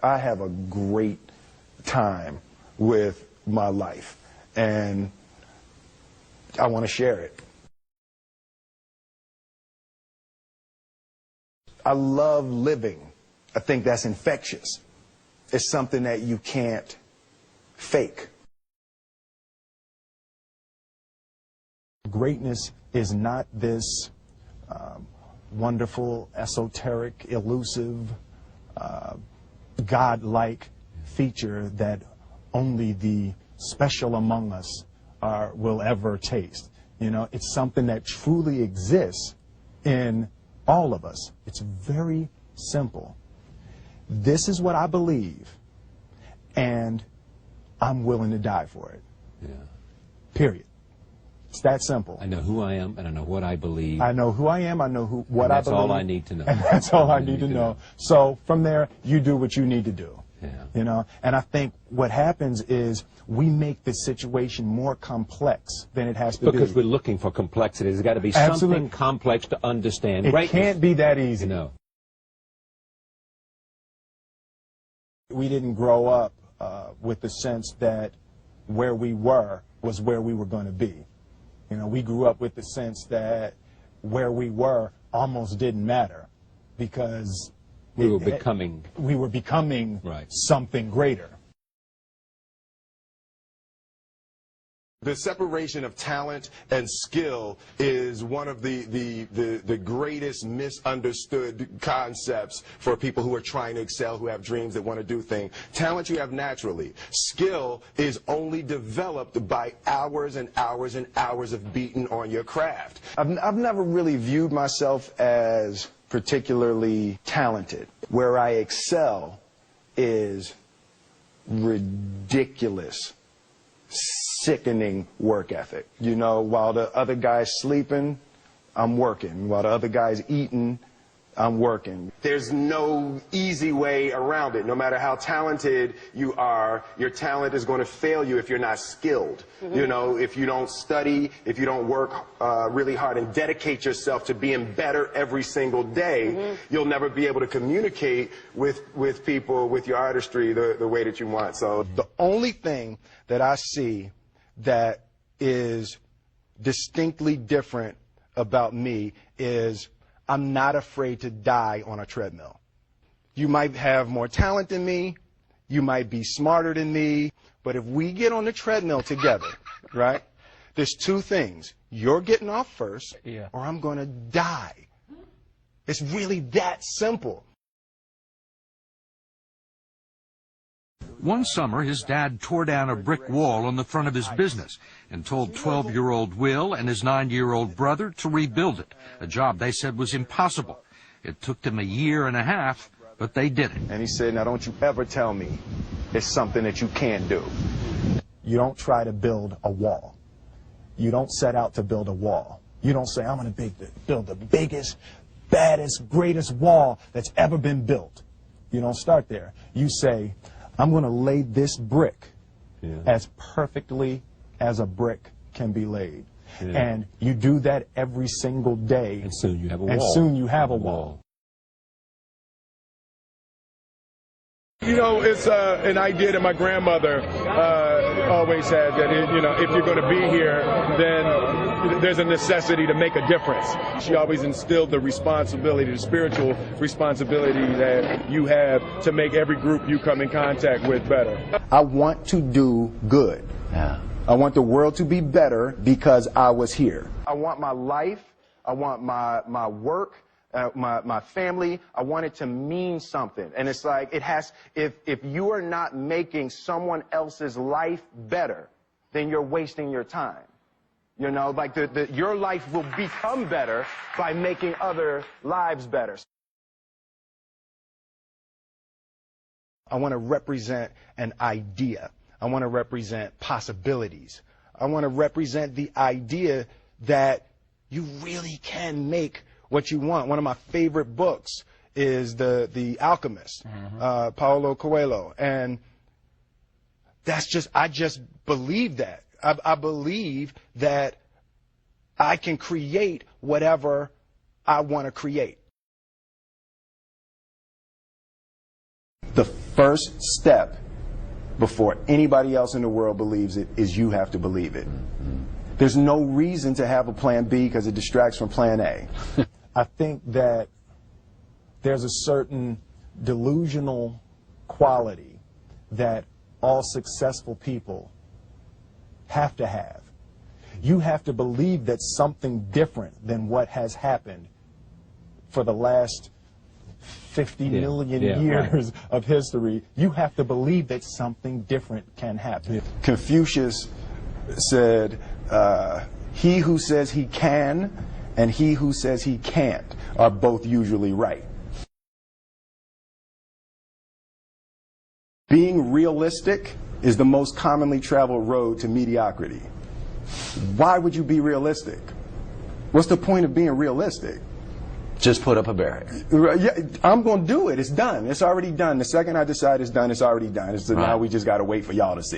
I have a great time with my life, and I want to share it. I love living. I think that's infectious. It's something that you can't fake. Greatness is not this wonderful, esoteric, elusive, God-like feature that only the special among us will ever taste. You know, it's something that truly exists in all of us. It's very simple. This is what I believe, and I'm willing to die for it. Yeah. Period. It's that simple. I know who I am, and I know what I believe. I know who I am, I know what I believe. That's all I need to know. And that's all I need to know. So from there, you do what you need to do. Yeah. You know, and I think what happens is we make the situation more complex than it has to be. Because we're looking for complexity. There's got to be Absolutely. something complex to understand. It Greatness. can't be that easy. You know. We didn't grow up with the sense that where we were was where we were going to be. You know, we grew up with the sense that where we were almost didn't matter because we were becoming right. Something greater. The separation of talent and skill is one of the greatest misunderstood concepts for people who are trying to excel, who have dreams, that want to do things. Talent you have naturally. Skill is only developed by hours and hours and hours of beating on your craft. I've never really viewed myself as particularly talented. Where I excel is ridiculous, sickening work ethic. You know, while the other guy's sleeping, I'm working. While the other guy's eating, I'm working. There's no easy way around it. No matter how talented you are, your talent is going to fail you if you're not skilled. You know, if you don't study, if you don't work really hard and dedicate yourself to being better every single day, you'll never be able to communicate with people, with your artistry, the way that you want. So the only thing that I see that is distinctly different about me is I'm not afraid to die on a treadmill. You might have more talent than me, you might be smarter than me, but if we get on the treadmill together, right, there's two things. You're getting off first, or I'm going to die. It's really that simple. One summer, his dad tore down a brick wall on the front of his business and told 12-year-old Will and his 9-year-old brother to rebuild it, a job they said was impossible. It took them a year and a half, but they did it. And he said, now don't you ever tell me it's something that you can't do. You don't try to build a wall. You don't set out to build a wall. You don't say, I'm going to build the biggest, baddest, greatest wall that's ever been built. You don't start there. You say, I'm going to lay this brick as perfectly as a brick can be laid. And you do that every single day. And soon you have a wall. And soon you have a wall. you know, it's an idea that my grandmother always had, that, you know, if you're going to be here, then there's a necessity to make a difference. She always instilled the responsibility, the spiritual responsibility that you have to make every group you come in contact with better. I want to do good. Yeah. I want the world to be better because I was here. I want my life, I want my work, my family, I want it to mean something. And it's like, it has, if you are not making someone else's life better, then you're wasting your time. You know, like your life will become better by making other lives better. I want to represent an idea. I want to represent possibilities. I want to represent the idea that you really can make what you want. One of my favorite books is The Alchemist, Paulo Coelho. And that's just, I just believe that. I believe that I can create whatever I want to create. The first step before anybody else in the world believes it is you have to believe it. There's no reason to have a plan B because it distracts from plan A. I think that there's a certain delusional quality that all successful people have to have. You have to believe that something different than what has happened for the last 50 million years of history. You have to believe that something different can happen. Confucius said, he who says he can and he who says he can't are both usually right. Being realistic is the most commonly traveled road to mediocrity. Why would you be realistic? What's the point of being realistic? Just put up a barrier. Yeah, I'm going to do it. It's done. It's already done. The second I decide it's done, it's already done. So now we just got to wait for y'all to see.